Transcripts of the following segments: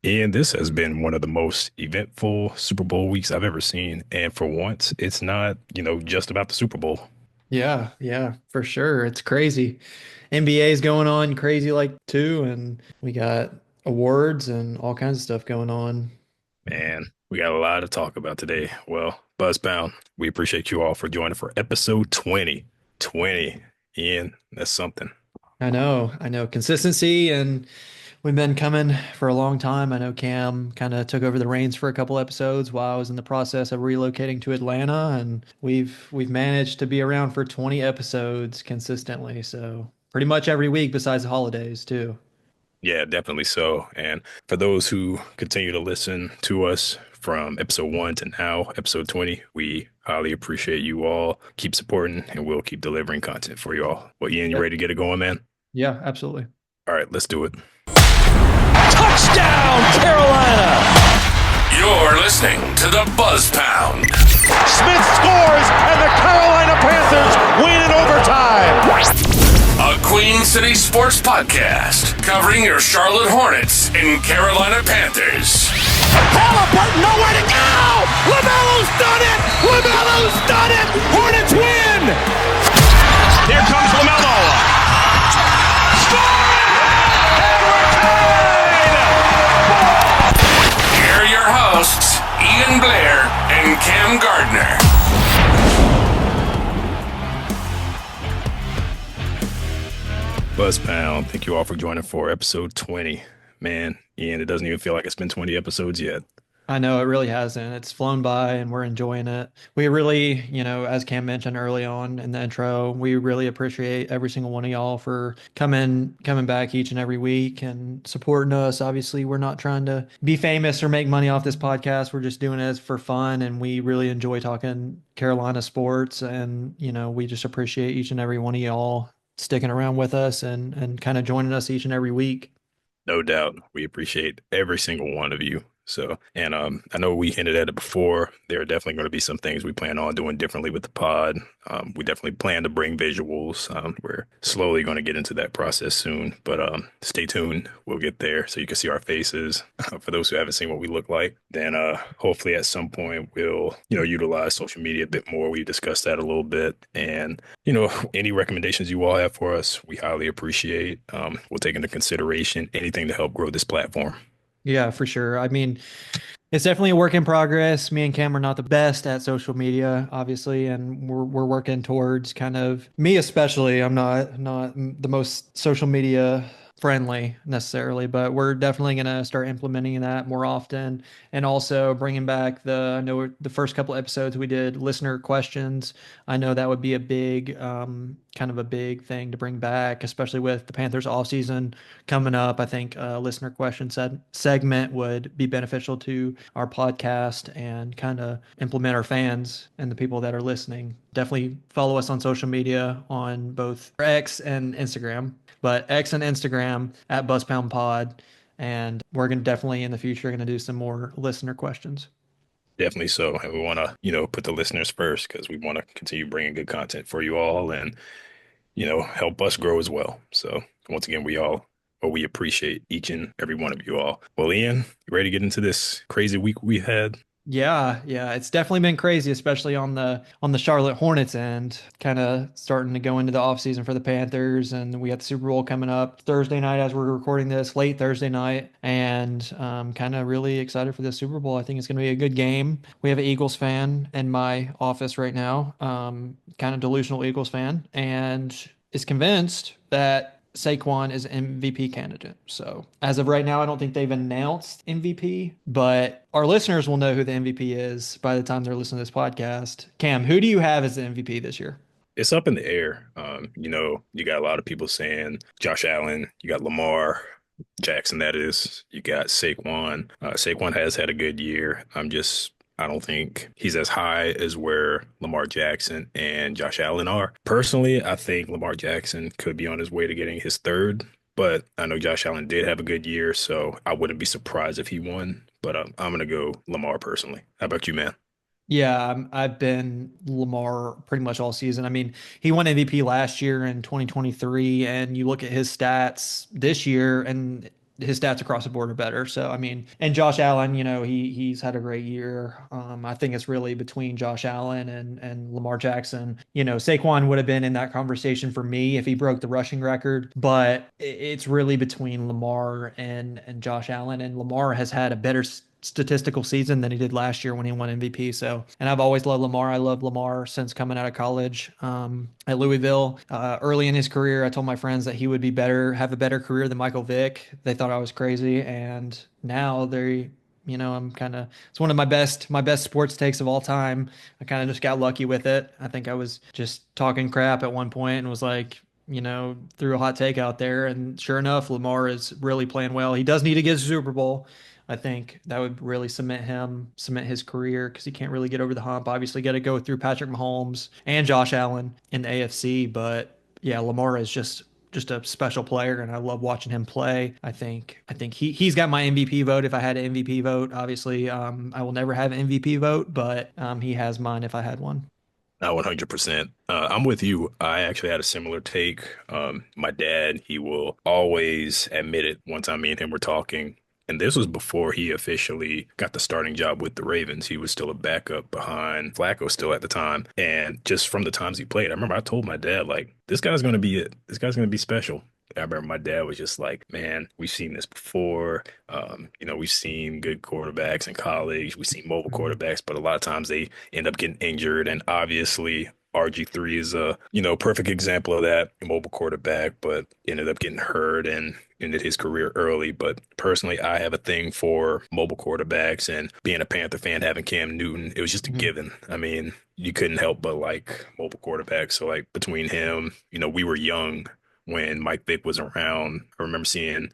And this has been one of the most eventful Super Bowl weeks I've ever seen. And for once, it's not, just about the Super Bowl. Yeah, yeah, for sure. It's crazy. NBA is going on crazy like too, and we got awards and all kinds of stuff going on. Man, we got a lot to talk about today. Well, Buzzbound, we appreciate you all for joining for episode 20. 20. Ian, that's something. I know consistency, and we've been coming for a long time. I know Cam kind of took over the reins for a couple episodes while I was in the process of relocating to Atlanta, and we've managed to be around for 20 episodes consistently. So pretty much every week besides the holidays too. Yeah, definitely so. And for those who continue to listen to us from episode 1 to now, episode 20, we highly appreciate you all. Keep supporting, and we'll keep delivering content for you all. Well, Ian, you Yep. ready to get it going, man? Yeah, absolutely. All right, let's do it. Touchdown, Carolina! You're listening to the Buzz Pound. Smith scores, and the Carolina Panthers win in overtime. A Queen City sports podcast covering your Charlotte Hornets and Carolina Panthers. Halliburton, nowhere to go! LaMelo's done it! LaMelo's done it! Hornets win! Here comes LaMelo. Here are your hosts, Ian Blair and Cam Gardner. Buzzpound, thank you all for joining for episode 20. Man, Ian, it doesn't even feel like it's been 20 episodes yet. I know it really hasn't. It's flown by and we're enjoying it. We really, as Cam mentioned early on in the intro, we really appreciate every single one of y'all for coming back each and every week and supporting us. Obviously, we're not trying to be famous or make money off this podcast. We're just doing it for fun, and we really enjoy talking Carolina sports, and we just appreciate each and every one of y'all sticking around with us and kind of joining us each and every week. No doubt. We appreciate every single one of you. So, and I know we hinted at it before. There are definitely going to be some things we plan on doing differently with the pod. We definitely plan to bring visuals. We're slowly going to get into that process soon, but stay tuned. We'll get there so you can see our faces. For those who haven't seen what we look like, then hopefully at some point we'll, utilize social media a bit more. We discussed that a little bit, and any recommendations you all have for us, we highly appreciate. We'll take into consideration anything to help grow this platform. Yeah, for sure. I mean, it's definitely a work in progress. Me and Cam are not the best at social media, obviously, and we're working towards kind of me especially. I'm not the most social media friendly necessarily, but we're definitely going to start implementing that more often, and also bringing back I know the first couple episodes we did listener questions. I know that would be a big kind of a big thing to bring back, especially with the Panthers off season coming up. I think listener question segment would be beneficial to our podcast and kind of implement our fans and the people that are listening. Definitely follow us on social media on both X and Instagram, but X and Instagram at Buzzpound Pod. And we're going to definitely in the future going to do some more listener questions. Definitely so. And we want to, put the listeners first because we want to continue bringing good content for you all and, help us grow as well. So once again, we appreciate each and every one of you all. Well, Ian, you ready to get into this crazy week we had? Yeah, yeah, it's definitely been crazy, especially on the Charlotte Hornets end, kind of starting to go into the offseason for the Panthers, and we got the Super Bowl coming up Thursday night as we're recording this, late Thursday night, and kind of really excited for the Super Bowl. I think it's going to be a good game. We have an Eagles fan in my office right now, kind of delusional Eagles fan, and is convinced that Saquon is MVP candidate. So as of right now, I don't think they've announced MVP, but our listeners will know who the MVP is by the time they're listening to this podcast. Cam, who do you have as the MVP this year? It's up in the air. You got a lot of people saying Josh Allen, you got Lamar Jackson, that is, you got Saquon. Saquon has had a good year. I don't think he's as high as where Lamar Jackson and Josh Allen are. Personally, I think Lamar Jackson could be on his way to getting his third, but I know Josh Allen did have a good year, so I wouldn't be surprised if he won. But I'm going to go Lamar personally. How about you, man? Yeah, I've been Lamar pretty much all season. I mean, he won MVP last year in 2023, and you look at his stats this year, and his stats across the board are better. So I mean, and Josh Allen, he's had a great year. I think it's really between Josh Allen and Lamar Jackson. Saquon would have been in that conversation for me if he broke the rushing record, but it's really between Lamar and Josh Allen. And Lamar has had a better statistical season than he did last year when he won MVP. So, and I've always loved Lamar. I love Lamar since coming out of college at Louisville. Early in his career, I told my friends that he would have a better career than Michael Vick. They thought I was crazy, and now I'm it's one of my best sports takes of all time. I kind of just got lucky with it. I think I was just talking crap at one point and was like, threw a hot take out there, and sure enough, Lamar is really playing well. He does need to get a Super Bowl. I think that would really cement his career, because he can't really get over the hump. Obviously, got to go through Patrick Mahomes and Josh Allen in the AFC, but yeah, Lamar is just a special player, and I love watching him play. I think he's got my MVP vote if I had an MVP vote. Obviously, I will never have an MVP vote, but he has mine if I had one. Not 100%. I'm with you. I actually had a similar take. My dad, he will always admit it. One time me and him were talking, and this was before he officially got the starting job with the Ravens. He was still a backup behind Flacco still at the time. And just from the times he played, I remember I told my dad, like, this guy's going to be it. This guy's going to be special. I remember my dad was just like, man, we've seen this before. We've seen good quarterbacks in college. We've seen mobile quarterbacks, but a lot of times they end up getting injured. And obviously, RG3 is a, perfect example of that, mobile quarterback, but ended up getting hurt and ended his career early. But personally, I have a thing for mobile quarterbacks, and being a Panther fan, having Cam Newton, it was just a given. I mean, you couldn't help but like mobile quarterbacks. So like between him, we were young when Mike Vick was around. I remember seeing,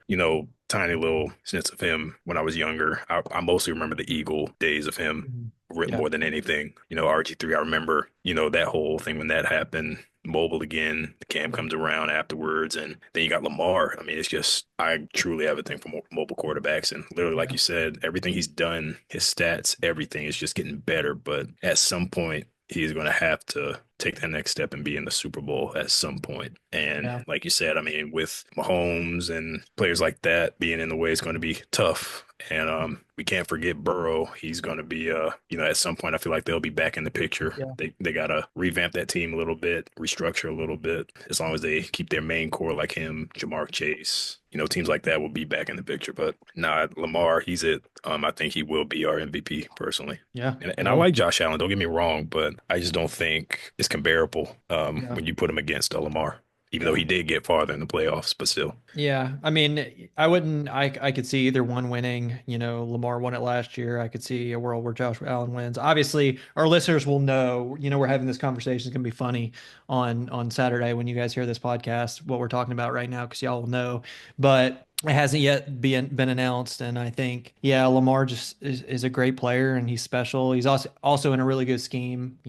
tiny little snips of him when I was younger. I mostly remember the Eagle days of him more than anything. RG3, I remember, that whole thing when that happened. Mobile again, Cam comes around afterwards, and then you got Lamar. I mean, it's just, I truly have a thing for mobile quarterbacks, and literally, like you said, everything he's done, his stats, everything is just getting better. But at some point, he's going to have to take that next step and be in the Super Bowl at some point. And like you said, I mean, with Mahomes and players like that being in the way, it's going to be tough. And we can't forget Burrow. He's going to be, at some point, I feel like they'll be back in the picture. Yeah. They got to revamp that team a little bit, restructure a little bit. As long as they keep their main core like him, Jamar Chase, teams like that will be back in the picture. But Lamar, he's it. I think he will be our MVP personally. Yeah. And I like Josh Allen, don't get me wrong, but I just don't think it's comparable when you put him against Lamar, even though he did get farther in the playoffs, but still. Yeah. I mean, I could see either one winning. Lamar won it last year. I could see a world where Josh Allen wins. Obviously, our listeners will know, we're having this conversation. It's going to be funny on Saturday when you guys hear this podcast, what we're talking about right now, because y'all will know. But it hasn't yet been announced, and I think, Lamar just is a great player, and he's special. He's also in a really good scheme.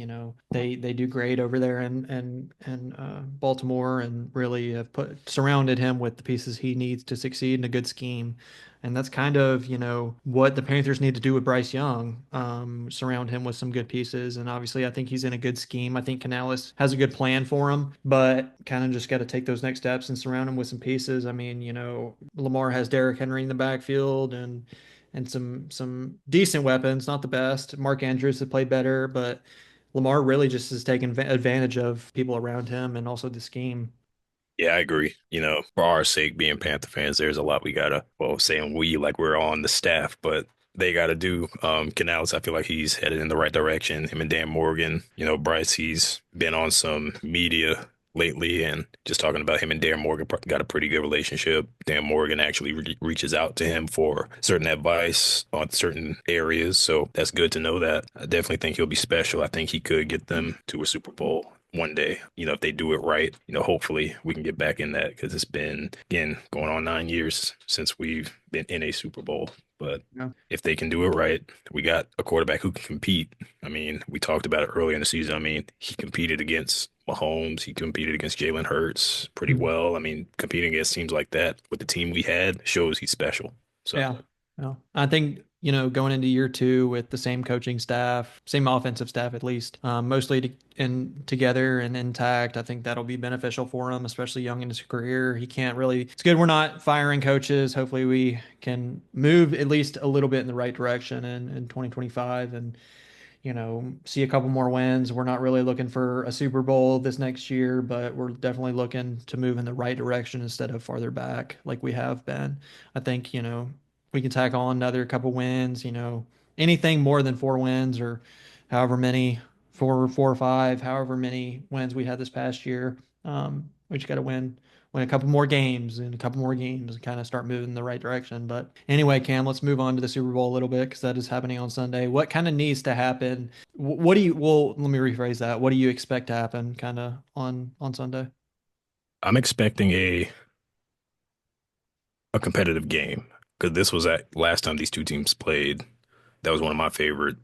They do great over there in Baltimore, and really have surrounded him with the pieces he needs to succeed in a good scheme. And that's kind of, what the Panthers need to do with Bryce Young, surround him with some good pieces. And obviously, I think he's in a good scheme. I think Canales has a good plan for him, but kind of just got to take those next steps and surround him with some pieces. I mean, Lamar has Derrick Henry in the backfield and some decent weapons, not the best. Mark Andrews has played better, but Lamar really just has taken advantage of people around him and also the scheme. Yeah, I agree. For our sake, being Panther fans, there's a lot we gotta, saying we like we're on the staff, but they gotta do. Canales, I feel like he's headed in the right direction. Him and Dan Morgan, Bryce, he's been on some media lately and just talking about him and Dan Morgan got a pretty good relationship. Dan Morgan actually reaches out to him for certain advice on certain areas. So that's good to know that. I definitely think he'll be special. I think he could get them to a Super Bowl one day, if they do it right. Hopefully we can get back in that, because it's been, again, going on 9 years since we've been in a Super Bowl. But if they can do it right, we got a quarterback who can compete. I mean, we talked about it earlier in the season. I mean, he competed against Mahomes. He competed against Jalen Hurts pretty well. I mean, competing against teams like that with the team we had shows he's special. So. Yeah. Well, I think, going into year two with the same coaching staff, same offensive staff at least, mostly together and intact, I think that'll be beneficial for him, especially young in his career. He can't really, it's good we're not firing coaches. Hopefully we can move at least a little bit in the right direction in 2025 and, see a couple more wins. We're not really looking for a Super Bowl this next year, but we're definitely looking to move in the right direction instead of farther back like we have been. I think, we can tack on another couple wins, anything more than 4 wins or however many, four or five, however many wins we had this past year. We just got to win a couple more games and a couple more games and kind of start moving in the right direction. But anyway, Cam, let's move on to the Super Bowl a little bit because that is happening on Sunday. What kind of needs to happen? Well, let me rephrase that. What do you expect to happen kind of on Sunday? I'm expecting a competitive game because this was at last time these two teams played. That was one of my favorite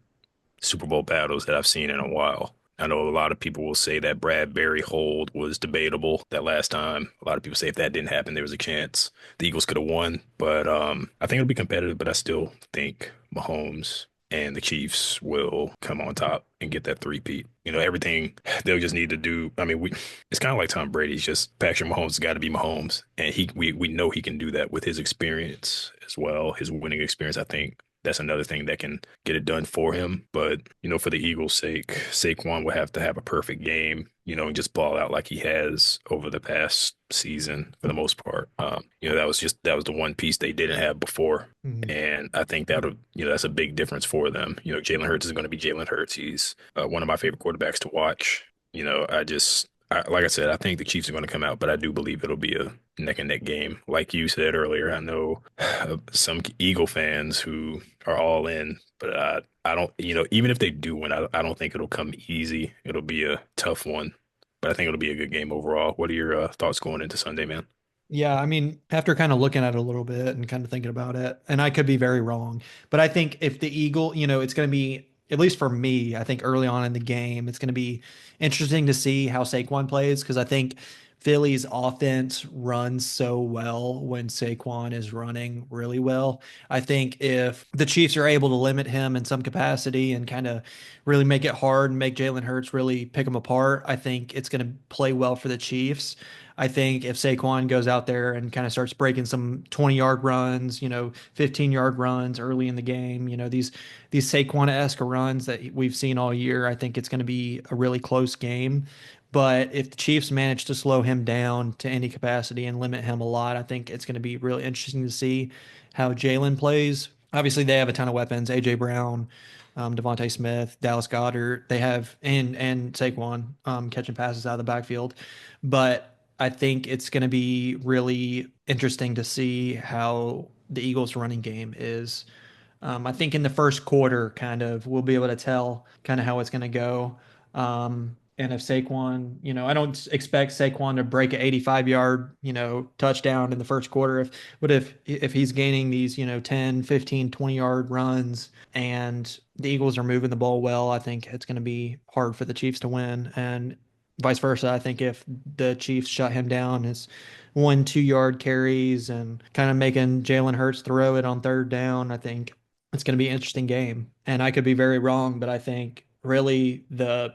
Super Bowl battles that I've seen in a while. I know a lot of people will say that Bradbury hold was debatable that last time. A lot of people say if that didn't happen, there was a chance the Eagles could have won. But I think it'll be competitive, but I still think Mahomes and the Chiefs will come on top and get that three-peat. Everything they'll just need to do. I mean, it's kind of like Tom Brady's just Patrick Mahomes has got to be Mahomes. And we know he can do that with his experience as well, his winning experience. I think that's another thing that can get it done for him. But, for the Eagles' sake, Saquon would have to have a perfect game, and just ball out like he has over the past season for the most part. That was the one piece they didn't have before. Mhm. And I think that's a big difference for them. Jalen Hurts is going to be Jalen Hurts. He's one of my favorite quarterbacks to watch. Like I said, I think the Chiefs are going to come out, but I do believe it'll be a neck and neck game. Like you said earlier, I know some Eagle fans who are all in, but I don't, even if they do win, I don't think it'll come easy. It'll be a tough one, but I think it'll be a good game overall. What are your thoughts going into Sunday, man? Yeah, I mean, after kind of looking at it a little bit and kind of thinking about it, and I could be very wrong, but I think if the Eagle, it's going to be, at least for me, I think early on in the game, it's going to be interesting to see how Saquon plays because I think Philly's offense runs so well when Saquon is running really well. I think if the Chiefs are able to limit him in some capacity and kind of really make it hard and make Jalen Hurts really pick him apart, I think it's going to play well for the Chiefs. I think if Saquon goes out there and kind of starts breaking some 20-yard runs, 15-yard runs early in the game, these Saquon-esque runs that we've seen all year, I think it's going to be a really close game. But if the Chiefs manage to slow him down to any capacity and limit him a lot, I think it's going to be really interesting to see how Jalen plays. Obviously, they have a ton of weapons: AJ Brown, Devontae Smith, Dallas Goedert. They have and Saquon catching passes out of the backfield, but I think it's going to be really interesting to see how the Eagles' running game is. I think in the first quarter, kind of, we'll be able to tell kind of how it's going to go. And if Saquon, I don't expect Saquon to break an 85-yard, touchdown in the first quarter. If he's gaining these, 10, 15, 20-yard runs and the Eagles are moving the ball well, I think it's going to be hard for the Chiefs to win. And vice versa. I think if the Chiefs shut him down, his 1, 2 yard carries and kind of making Jalen Hurts throw it on third down, I think it's going to be an interesting game. And I could be very wrong, but I think really the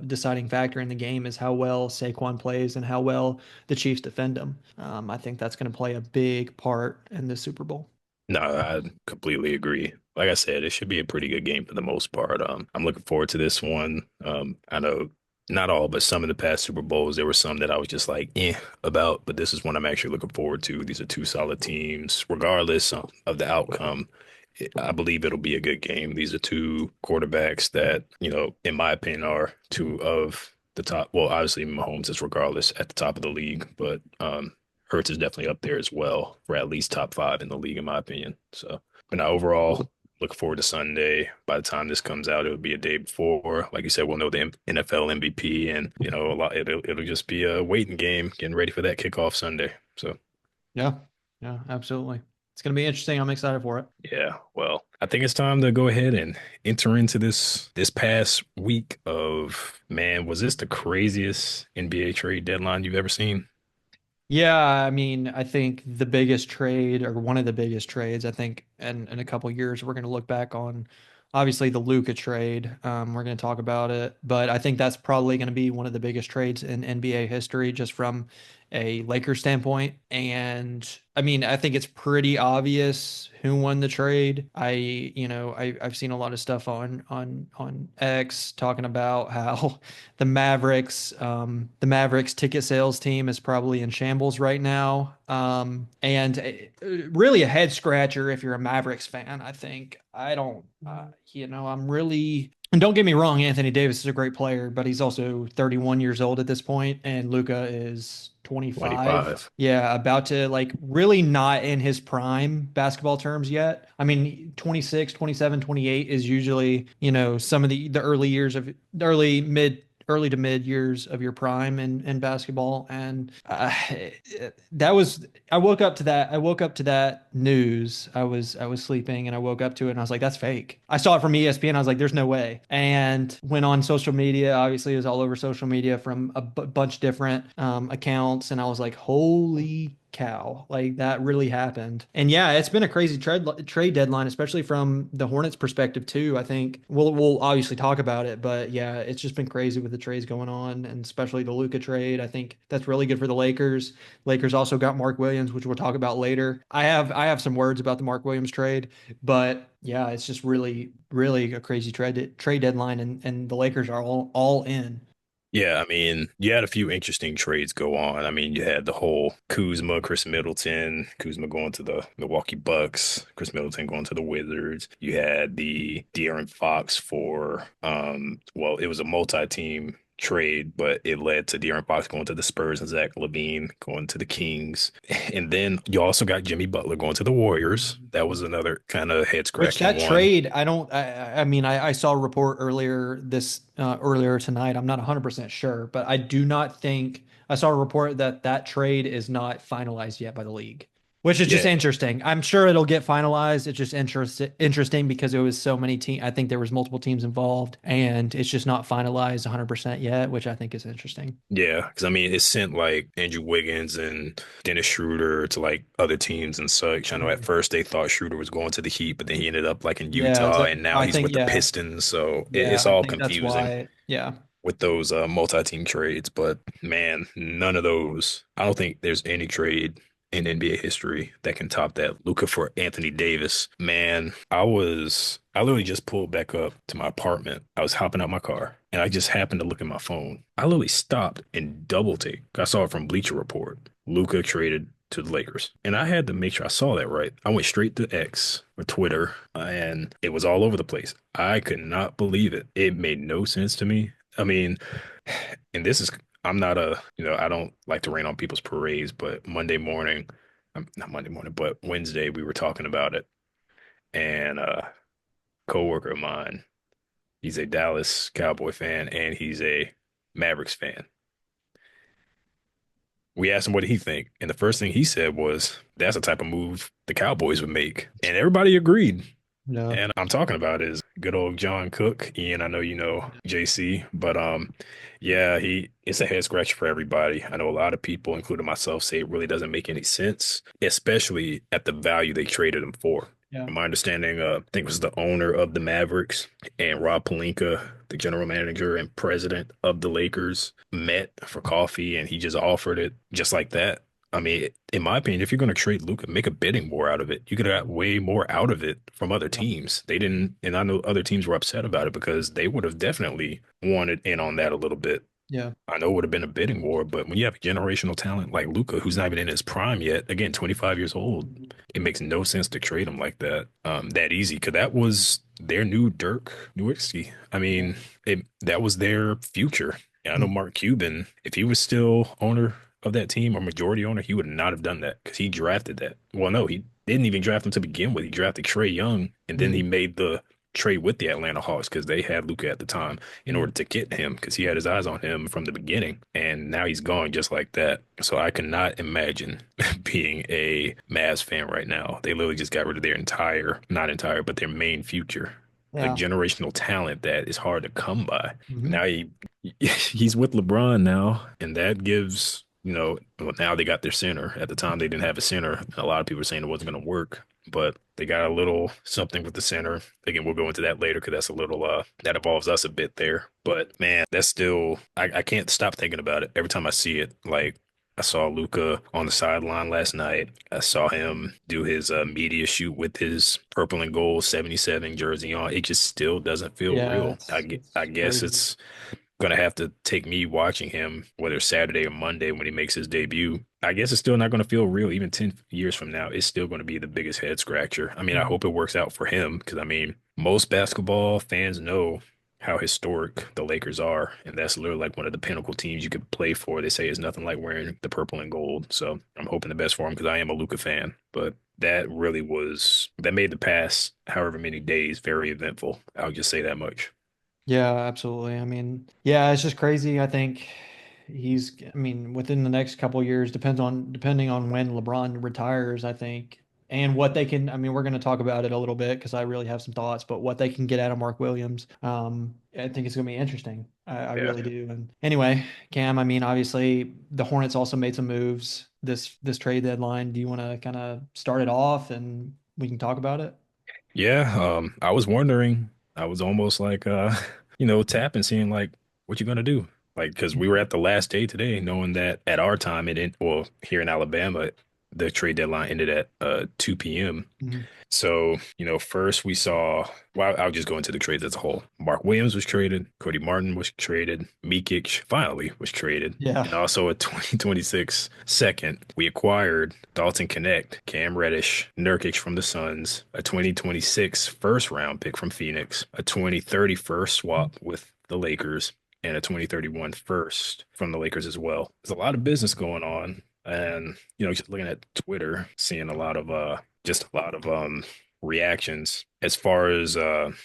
deciding factor in the game is how well Saquon plays and how well the Chiefs defend him. I think that's going to play a big part in the Super Bowl. No, I completely agree. Like I said, it should be a pretty good game for the most part. I'm looking forward to this one. I know not all, but some of the past Super Bowls, there were some that I was just like, about, but this is one I'm actually looking forward to. These are two solid teams, regardless of the outcome. I believe it'll be a good game. These are two quarterbacks that, in my opinion, are two of the top. Well, obviously Mahomes is regardless at the top of the league, but Hurts is definitely up there as well for at least top 5 in the league, in my opinion. So, but now overall, look forward to Sunday. By the time this comes out, it'll be a day before. Like you said, we'll know the NFL MVP, and a lot. It'll just be a waiting game, getting ready for that kickoff Sunday. So, yeah, absolutely. It's going to be interesting. I'm excited for it. Yeah, well, I think it's time to go ahead and enter into this past week of, man, was this the craziest NBA trade deadline you've ever seen? Yeah, I mean, I think the biggest trade or one of the biggest trades, I think in a couple of years, we're going to look back on obviously the Luka trade. We're going to talk about it, but I think that's probably going to be one of the biggest trades in NBA history just from a Lakers standpoint. And I mean, I think it's pretty obvious who won the trade. I've seen a lot of stuff on X talking about how the Mavericks ticket sales team is probably in shambles right now. Really a head scratcher if you're a Mavericks fan. I think I don't, I'm really. And don't get me wrong, Anthony Davis is a great player, but he's also 31 years old at this point, and Luka is 25. 25. Yeah, about to like really not in his prime basketball terms yet. I mean, 26, 27, 28 is usually, some of the early years of the early to mid years of your prime in basketball. And I woke up to that news. I was sleeping and I woke up to it and I was like, that's fake. I saw it from ESPN. I was like, there's no way. And went on social media. Obviously, it was all over social media from a bunch of different accounts. And I was like, holy cow, like that really happened. And yeah, it's been a crazy trade deadline, especially from the Hornets perspective too. I think we'll obviously talk about it, but yeah, it's just been crazy with the trades going on, and especially the Luka trade. I think that's really good for the Lakers. Lakers also got Mark Williams, which we'll talk about later. I have some words about the Mark Williams trade, but yeah, it's just really really a crazy trade deadline, and the Lakers are all in. Yeah, I mean, you had a few interesting trades go on. I mean, you had the whole Kuzma, Chris Middleton, Kuzma going to the Milwaukee Bucks, Chris Middleton going to the Wizards. You had the De'Aaron Fox for, well, it was a multi-team trade, but it led to De'Aaron Fox going to the Spurs and Zach LaVine going to the Kings. And then you also got Jimmy Butler going to the Warriors. That was another kind of head Which scratching that one. trade, I mean, I saw a report earlier tonight. I'm not 100% sure, but I do not think I saw a report that that trade is not finalized yet by the league, which is just Yeah, interesting. I'm sure it'll get finalized. It's just interesting because there was so many teams. I think there was multiple teams involved, and it's just not finalized 100% yet, which I think is interesting. yeah, because I mean, it sent like Andrew Wiggins and Dennis Schroeder to like other teams and such. I know at first they thought Schroeder was going to the Heat, but then he ended up like in Yeah, Utah, and now I he's think with the yeah, Pistons. So yeah, it's I all think that's confusing why. Yeah. with those multi-team trades. But man, none of those. I don't think there's any trade in NBA history that can top that. Luka for Anthony Davis. Man, I literally just pulled back up to my apartment. I was hopping out my car and I just happened to look at my phone. I literally stopped and double take. I saw it from Bleacher Report. Luka traded to the Lakers. And I had to make sure I saw that right. I went straight to X or Twitter and it was all over the place. I could not believe it. It made no sense to me. I mean, and this is, I'm not I don't like to rain on people's parades, but Monday morning, not Monday morning, but Wednesday, we were talking about it. And coworker of mine, he's a Dallas Cowboy fan and he's a Mavericks fan. We asked him what did he think, and the first thing he said was, "That's the type of move the Cowboys would make," and everybody agreed. No. And I'm talking about is good old John Cook. Ian, I know you know JC, but yeah, it's a head scratcher for everybody. I know a lot of people, including myself, say it really doesn't make any sense, especially at the value they traded him for. Yeah. My understanding, I think it was the owner of the Mavericks and Rob Pelinka, the general manager and president of the Lakers, met for coffee and he just offered it just like that. I mean, in my opinion, if you're going to trade Luka, make a bidding war out of it. You could have got way more out of it from other teams. They didn't, and I know other teams were upset about it because they would have definitely wanted in on that a little bit. Yeah. I know it would have been a bidding war, but when you have generational talent like Luka, who's not even in his prime yet, again, 25 years old, it makes no sense to trade him like that, that easy. Because that was their new Dirk Nowitzki. I mean, that was their future. And I know Mark Cuban, if he was still owner of that team or majority owner, he would not have done that because he drafted that. Well, no, he didn't even draft him to begin with. He drafted Trae Young, and then he made the trade with the Atlanta Hawks because they had Luka at the time in order to get him because he had his eyes on him from the beginning. And now he's gone just like that. So I cannot imagine being a Mavs fan right now. They literally just got rid of their not entire, but their main future. Like Yeah. generational talent that is hard to come by. Mhm. Now he's with LeBron now, and that gives well, now they got their center. At the time, they didn't have a center. A lot of people were saying it wasn't going to work, but they got a little something with the center. Again, we'll go into that later because that's a little that involves us a bit there. But man, that's still I can't stop thinking about it every time I see it. Like I saw Luca on the sideline last night. I saw him do his media shoot with his purple and gold 77 jersey on. It just still doesn't feel Yeah, real. I it's guess crazy. it's gonna have to take me watching him, whether it's Saturday or Monday when he makes his debut. I guess it's still not gonna feel real. Even 10 years from now, it's still gonna be the biggest head scratcher. I mean, I Mhm. hope it works out for him because I mean, most basketball fans know how historic the Lakers are, and that's literally like one of the pinnacle teams you could play for. They say it's nothing like wearing the purple and gold. So I'm hoping the best for him because I am a Luca fan. But that made the past however many days very eventful. I'll just say that much. Yeah, absolutely. I mean, yeah, it's just crazy. I mean, within the next couple of years, depending on when LeBron retires, I think, and what they can, I mean, we're going to talk about it a little bit because I really have some thoughts, but what they can get out of Mark Williams, I think it's going to be interesting. I Yeah. really do. And anyway, Cam, I mean, obviously the Hornets also made some moves this trade deadline. Do you want to kind of start it off and we can talk about it? Yeah, I was wondering. I was almost like tapping, seeing like what you gonna do. Like, because we were at the last day today, knowing that at our time it didn't, well, here in Alabama, the trade deadline ended at 2 p.m. Mhm. So, first we saw, well, I'll just go into the trades as a whole. Mark Williams was traded, Cody Martin was traded, Mikic finally was traded, Yeah. and also a 2026 second. We acquired Dalton Connect, Cam Reddish, Nurkic from the Suns, a 2026 first round pick from Phoenix, a 2030 first swap with the Lakers, and a 2031 first from the Lakers as well. There's a lot of business going on. And, just looking at Twitter, seeing just a lot of reactions as far as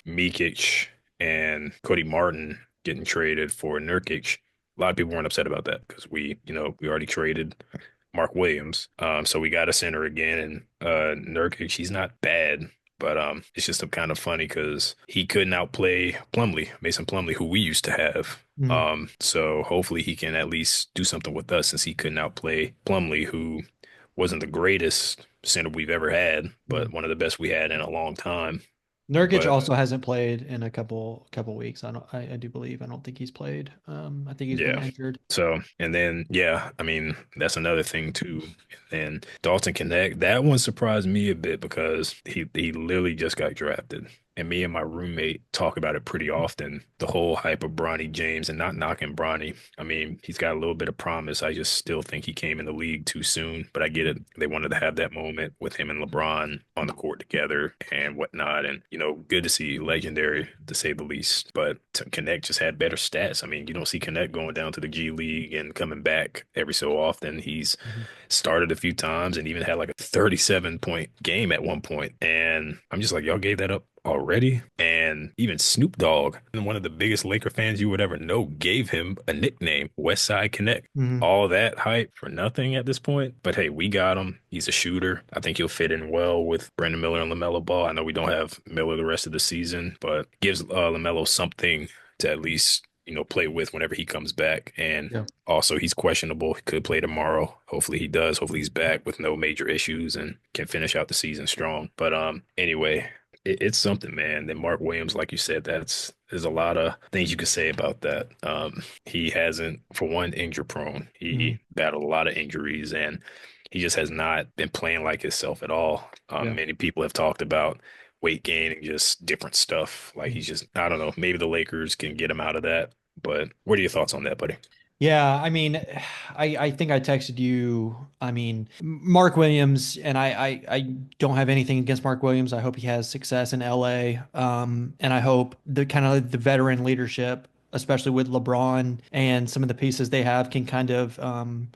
Mikic and Cody Martin getting traded for Nurkic. A lot of people weren't upset about that because we already traded Mark Williams. So we got a center again, and Nurkic, he's not bad, but it's just kind of funny because he couldn't outplay Plumlee, Mason Plumlee, who we used to have. Mhm. So hopefully he can at least do something with us since he couldn't outplay Plumlee, who wasn't the greatest center we've ever had, but Mhm. one of the best we had in a long time. Nurkic But also hasn't played in a couple weeks. I do believe. I don't think he's played. I think he's been yeah. injured. So, and then, yeah, I mean, that's another thing too. And Dalton Connect, that one surprised me a bit because he literally just got drafted. And me and my roommate talk about it pretty often. The whole hype of Bronny James and not knocking Bronny. I mean, he's got a little bit of promise. I just still think he came in the league too soon. But I get it. They wanted to have that moment with him and LeBron on the court together and whatnot. And, good to see legendary to say the least. But Connect just had better stats. I mean, you don't see Connect going down to the G League and coming back every so often. He's Mhm. started a few times and even had like a 37-point game at one point. And I'm just like, y'all gave that up already? And even Snoop Dogg, one of the biggest Laker fans you would ever know, gave him a nickname, Westside Connect. Mhm. All that hype for nothing at this point. But hey, we got him. He's a shooter. I think he'll fit in well with Brandon Miller and LaMelo Ball. I know we don't have Miller the rest of the season, but gives LaMelo something to at least, play with whenever he comes back. And Yeah. also, he's questionable. He could play tomorrow. Hopefully he does. Hopefully he's back with no major issues and can finish out the season strong. But anyway, it's something, man. Then Mark Williams, like you said, there's a lot of things you could say about that. He hasn't, for one, injury prone. Mhm. He battled a lot of injuries and he just has not been playing like himself at all. Yeah. Many people have talked about weight gain and just different stuff. Like Mhm. he's just, I don't know, maybe the Lakers can get him out of that. But what are your thoughts on that, buddy? Yeah, I mean, I think I texted you. I mean, Mark Williams, and I don't have anything against Mark Williams. I hope he has success in LA. And I hope the kind of the veteran leadership, especially with LeBron and some of the pieces they have, can kind of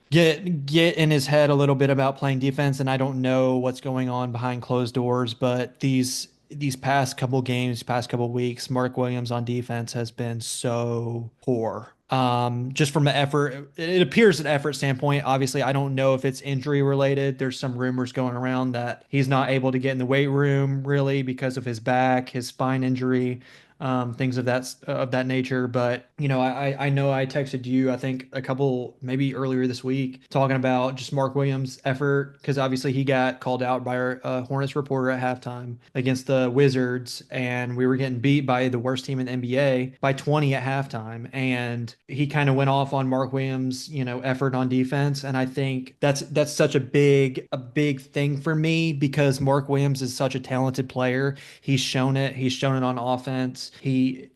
get in his head a little bit about playing defense. And I don't know what's going on behind closed doors, but these past couple games, past couple weeks, Mark Williams on defense has been so poor. Just from an effort, it appears an effort standpoint. Obviously, I don't know if it's injury related. There's some rumors going around that he's not able to get in the weight room really because of his back, his spine injury. things of that nature. But I know I texted you, I think a couple maybe earlier this week, talking about just Mark Williams' effort, because obviously he got called out by our Hornets reporter at halftime against the Wizards, and we were getting beat by the worst team in the NBA by 20 at halftime, and he kind of went off on Mark Williams' effort on defense, and I think that's such a big thing for me, because Mark Williams is such a talented player. He's shown it. He's shown it on offense. He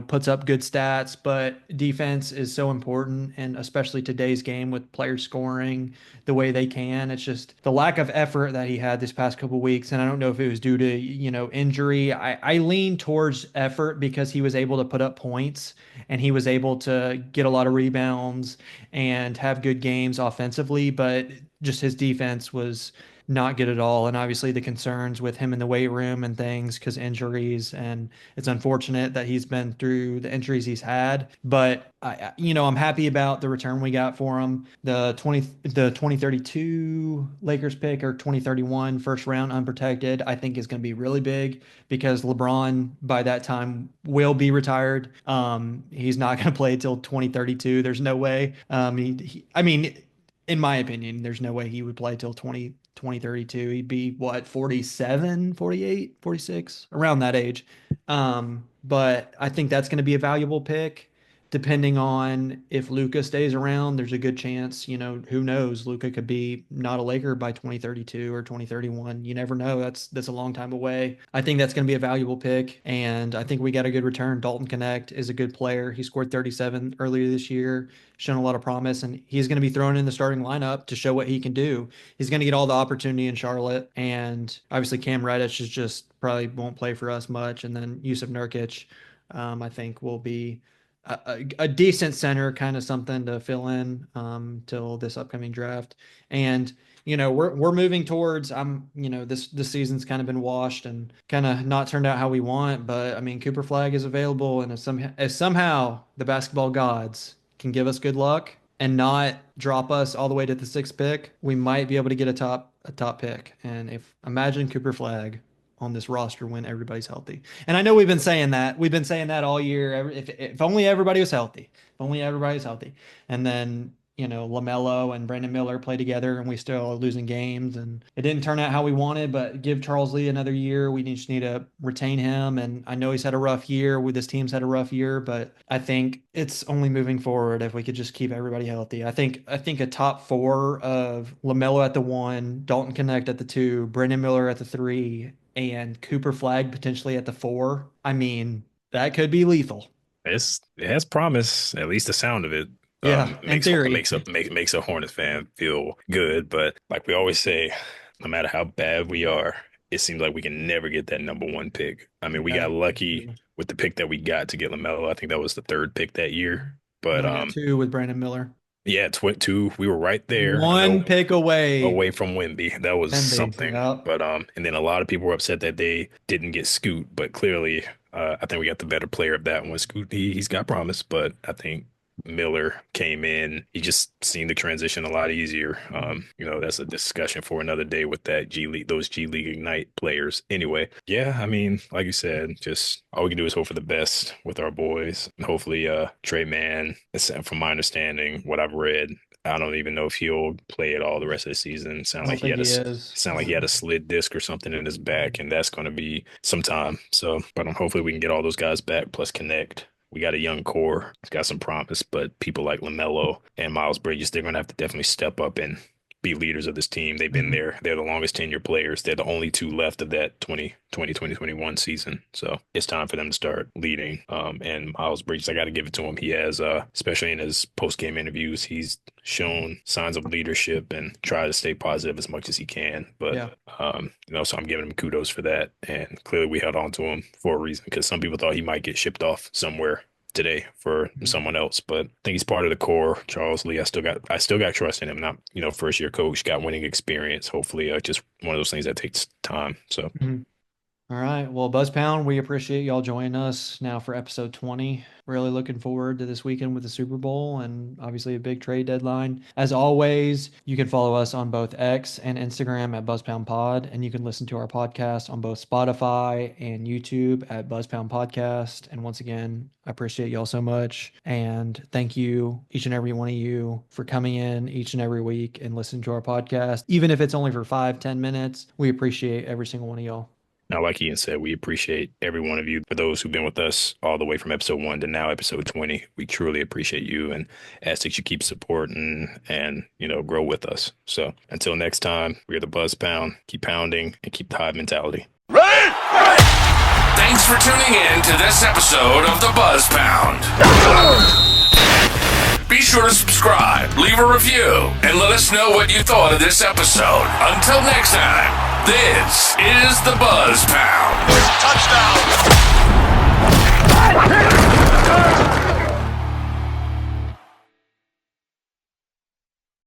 puts up good stats, but defense is so important, and especially today's game with players scoring the way they can. It's just the lack of effort that he had this past couple weeks, and I don't know if it was due to injury. I lean towards effort because he was able to put up points, and he was able to get a lot of rebounds and have good games offensively, but just his defense was not good at all. And obviously the concerns with him in the weight room and things because injuries, and it's unfortunate that he's been through the injuries he's had. But I'm happy about the return we got for him. The 2032 Lakers pick, or 2031 first round unprotected, I think is going to be really big, because LeBron by that time will be retired. He's not going to play till 2032. There's no way. I mean, in my opinion, there's no way he would play till 2032. He'd be what, 47, 48, 46, around that age. But I think that's going to be a valuable pick. Depending on if Luka stays around, there's a good chance, who knows, Luka could be not a Laker by 2032 or 2031. You never know. That's a long time away. I think that's going to be a valuable pick, and I think we got a good return. Dalton Connect is a good player. He scored 37 earlier this year, shown a lot of promise, and he's going to be thrown in the starting lineup to show what he can do. He's going to get all the opportunity in Charlotte, and obviously Cam Reddish is just probably won't play for us much, and then Yusuf Nurkic, I think will be a decent center, kind of something to fill in till this upcoming draft. And we're moving towards this season's kind of been washed and kind of not turned out how we want, but I mean, Cooper Flag is available, and if somehow the basketball gods can give us good luck and not drop us all the way to the 6th pick, we might be able to get a top pick. And imagine Cooper Flag on this roster when everybody's healthy. And I know we've been saying that all year. If only everybody was healthy. If only everybody was healthy. And then, LaMelo and Brandon Miller play together, and we still are losing games, and it didn't turn out how we wanted. But give Charles Lee another year. We just need to retain him. And I know he's had a rough year. This team's had a rough year, but I think it's only moving forward if we could just keep everybody healthy. I think a top 4 of LaMelo at the 1, Dalton Connect at the 2, Brandon Miller at the 3, and Cooper Flag potentially at the 4. I mean, that could be lethal. It has promise, at least the sound of it. Yeah, in theory. Makes a Hornets fan feel good. But like we always say, no matter how bad we are, it seems like we can never get that number 1 pick. I mean, we got lucky with the pick that we got to get LaMelo. I think that was the 3rd pick that year. But 2 with Brandon Miller. Yeah, 2. We were right there. 1 pick away from Wemby. That was something. Yep. But and then a lot of people were upset that they didn't get Scoot. But clearly, I think we got the better player of that one. Scoot, he's got promise. But I think Miller came in. He just seemed to transition a lot easier. That's a discussion for another day with that those G League Ignite players. Anyway, yeah, I mean, like you said, just all we can do is hope for the best with our boys. And hopefully, Trey Mann, from my understanding, what I've read, I don't even know if he'll play at all the rest of the season. Sound like he had a slid disc or something in his back, and that's going to be some time. So, but hopefully we can get all those guys back plus Connect. We got a young core. It's got some promise, but people like LaMelo and Miles Bridges, they're going to have to definitely step up and be leaders of this team. They've been there. They're the longest tenure players. They're the only 2 left of that 2020-2021 season. So it's time for them to start leading. And Miles Bridges, I got to give it to him. He has, especially in his post-game interviews, he's shown signs of leadership and try to stay positive as much as he can. But, so I'm giving him kudos for that. And clearly we held on to him for a reason, because some people thought he might get shipped off somewhere today for someone else, but I think he's part of the core. Charles Lee, I still got trust in him. Not, first year coach, got winning experience. Hopefully, just one of those things that takes time. So, All right. Well, Buzz Pound, we appreciate y'all joining us now for episode 20. Really looking forward to this weekend with the Super Bowl and obviously a big trade deadline. As always, you can follow us on both X and Instagram at BuzzPound Pod, and you can listen to our podcast on both Spotify and YouTube at BuzzPound Podcast. And once again, I appreciate y'all so much. And thank you, each and every one of you, for coming in each and every week and listening to our podcast. Even if it's only for 5-10 minutes, we appreciate every single one of y'all. Now, like Ian said, we appreciate every one of you. For those who've been with us all the way from episode 1 to now episode 20, we truly appreciate you and ask that you keep supporting and, grow with us. So until next time, we're the Buzz Pound. Keep pounding and keep the Hive mentality. Right. Thanks for tuning in to this episode of the Buzz Pound. Be sure to subscribe, leave a review, and let us know what you thought of this episode. Until next time, this is the Buzz Pound. Touchdown.